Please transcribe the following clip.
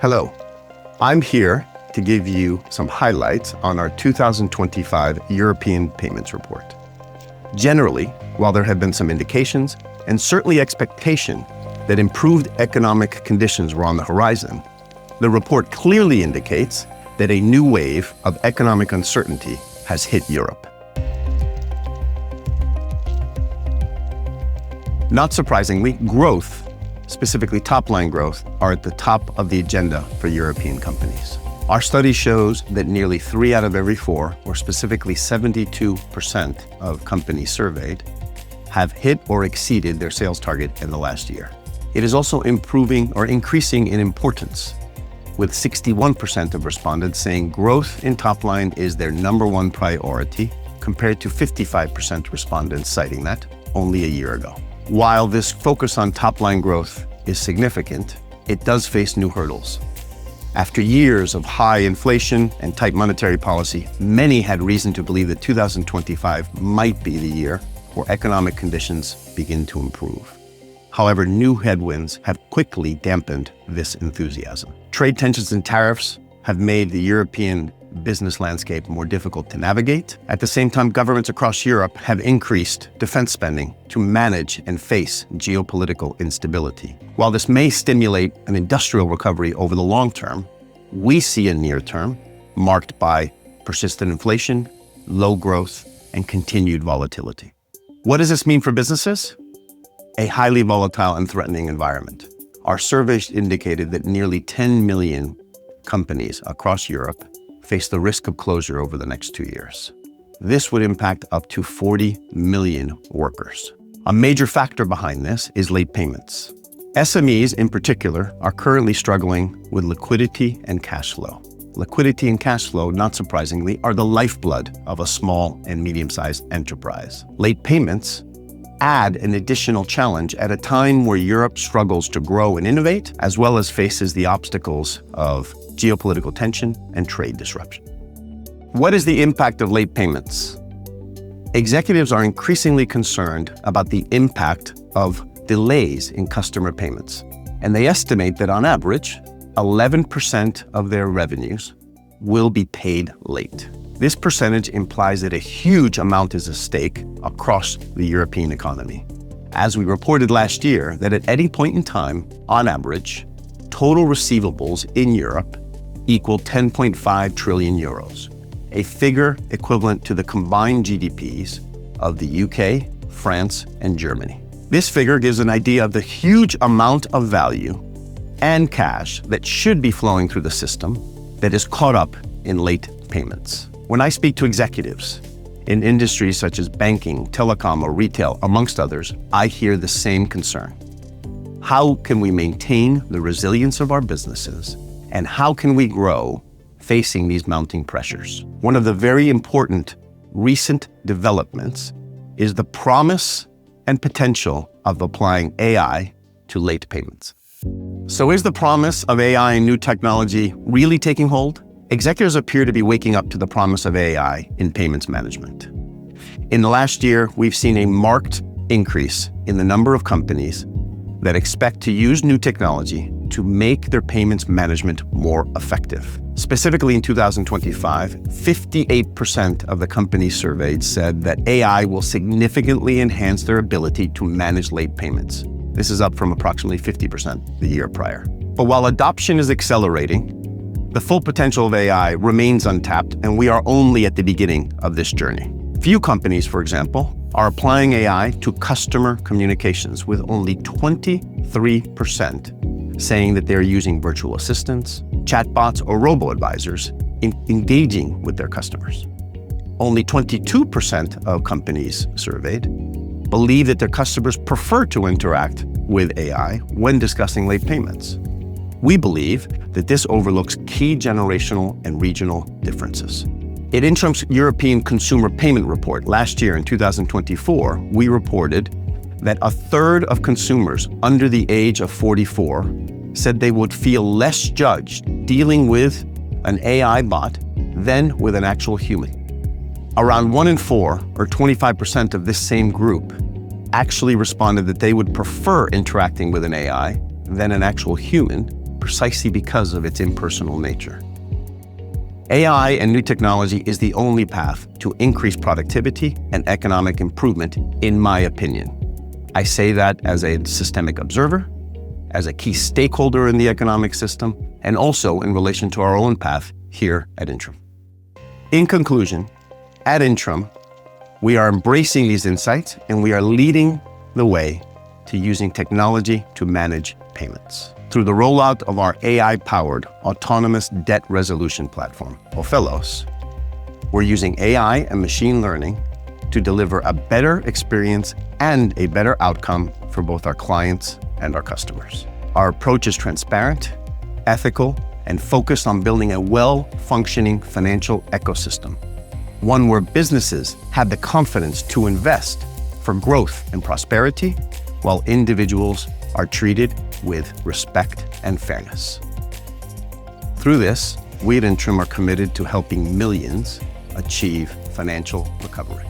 Hello, I'm here to give you some highlights on our 2025 European Payments Report. Generally, while there have been some indications and certainly expectation that improved economic conditions were on the horizon, the report clearly indicates that a new wave of economic uncertainty has hit Europe. Not surprisingly, growth, specifically top-line growth, are at the top of the agenda for European companies. Our study shows that nearly 3 out of every 4, or specifically 72% of companies surveyed, have hit or exceeded their sales target in the last year. It is also improving or increasing in importance, with 61% of respondents saying growth in top line is their number one priority, compared to 55% respondents citing that only a year ago. While this focus on top-line growth is significant, it does face new hurdles. After years of high inflation and tight monetary policy, many had reason to believe that 2025 might be the year where economic conditions begin to improve. However, new headwinds have quickly dampened this enthusiasm. Trade tensions and tariffs have made the European business landscape more difficult to navigate. At the same time, governments across Europe have increased defense spending to manage and face geopolitical instability. While this may stimulate an industrial recovery over the long term, we see a near term marked by persistent inflation, low growth, and continued volatility. What does this mean for businesses? A highly volatile and threatening environment. Our surveys indicated that nearly 10 million companies across Europe face the risk of closure over the next 2 years. This would impact up to 40 million workers. A major factor behind this is late payments. SMEs in particular are currently struggling with liquidity and cash flow. Liquidity and cash flow, not surprisingly, are the lifeblood of a small and medium-sized enterprise. Late payments add an additional challenge at a time where Europe struggles to grow and innovate, as well as faces the obstacles of geopolitical tension and trade disruption. What is the impact of late payments? Executives are increasingly concerned about the impact of delays in customer payments, and they estimate that on average, 11% of their revenues will be paid late. This percentage implies that a huge amount is at stake across the European economy. As we reported last year, that at any point in time, on average, total receivables in Europe equal 10.5 trillion euros, a figure equivalent to the combined GDPs of the UK, France, and Germany. This figure gives an idea of the huge amount of value and cash that should be flowing through the system that is caught up in late payments. When I speak to executives in industries such as banking, telecom, or retail, amongst others, I hear the same concern. How can we maintain the resilience of our businesses, and how can we grow facing these mounting pressures? One of the very important recent developments is the promise and potential of applying AI to late payments. So is the promise of AI and new technology really taking hold? Executives appear to be waking up to the promise of AI in payments management. In the last year, we've seen a marked increase in the number of companies that expect to use new technology to make their payments management more effective. Specifically in 2025, 58% of the companies surveyed said that AI will significantly enhance their ability to manage late payments. This is up from approximately 50% the year prior. But while adoption is accelerating, the full potential of AI remains untapped, and we are only at the beginning of this journey. Few companies, for example, are applying AI to customer communications, with only 23% saying that they're using virtual assistants, chatbots, or robo-advisors in engaging with their customers. Only 22% of companies surveyed believe that their customers prefer to interact with AI when discussing late payments. We believe that this overlooks key generational and regional differences. In Intrum's European Consumer Payment Report last year in 2024, we reported that a third of consumers under the age of 44 said they would feel less judged dealing with an AI bot than with an actual human. Around 1 in 4, or 25% of this same group, actually responded that they would prefer interacting with an AI than an actual human precisely because of its impersonal nature. AI and new technology is the only path to increase productivity and economic improvement, in my opinion. I say that as a systemic observer, as a key stakeholder in the economic system, and also in relation to our own path here at Intrum. In conclusion, at Intrum, we are embracing these insights and we are leading the way to using technology to manage payments. Through the rollout of our AI-powered autonomous debt resolution platform, Ophelos, we're using AI and machine learning to deliver a better experience and a better outcome for both our clients and our customers. Our approach is transparent, ethical, and focused on building a well-functioning financial ecosystem, one where businesses have the confidence to invest for growth and prosperity, while individuals are treated with respect and fairness. Through this, we at Intrum are committed to helping millions achieve financial recovery.